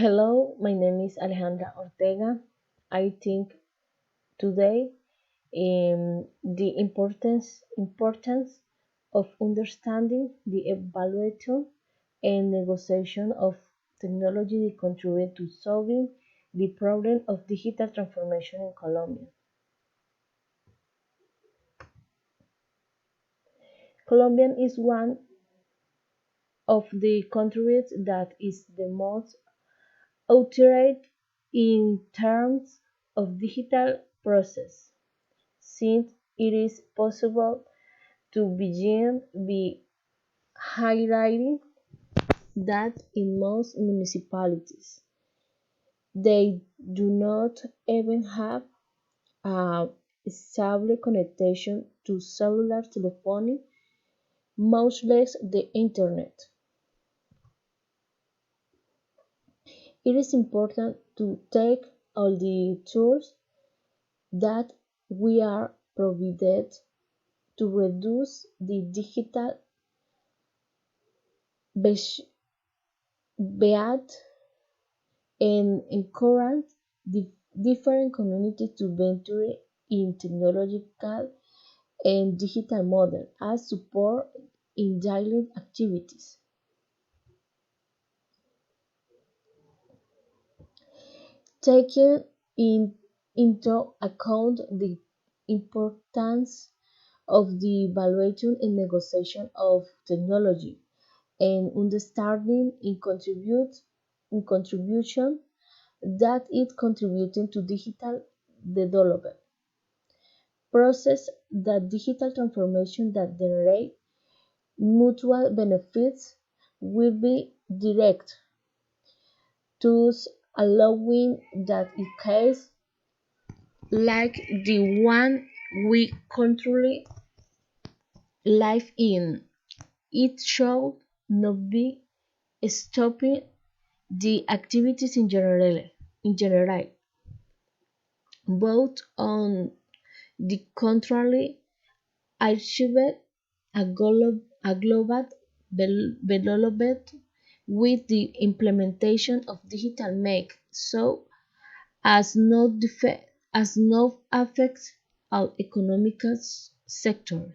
Hello, my name is Alejandra Ortega. I think today the importance of understanding the evaluation and negotiation of technology that contribute to solving the problem of digital transformation in Colombia. Colombia is one of the countries that is the most outraged in terms of digital process, since it is possible to begin by highlighting that in most municipalities they do not even have a stable connection to cellular telephony, much less the internet. It is important to take all the tools that we are provided to reduce the digital beat and encourage different communities to venture in technological and digital models as support in daily activities. Taking into account the importance of the evaluation and negotiation of technology and understanding in contribution that it contributing to digital development process that digital transformation that generate mutual benefits will be direct, thus allowing that in case like the one we currently live in, it should not be stopping the activities in general, both on the contrary achieved a global development with the implementation of digital make so as not affect our economic sector.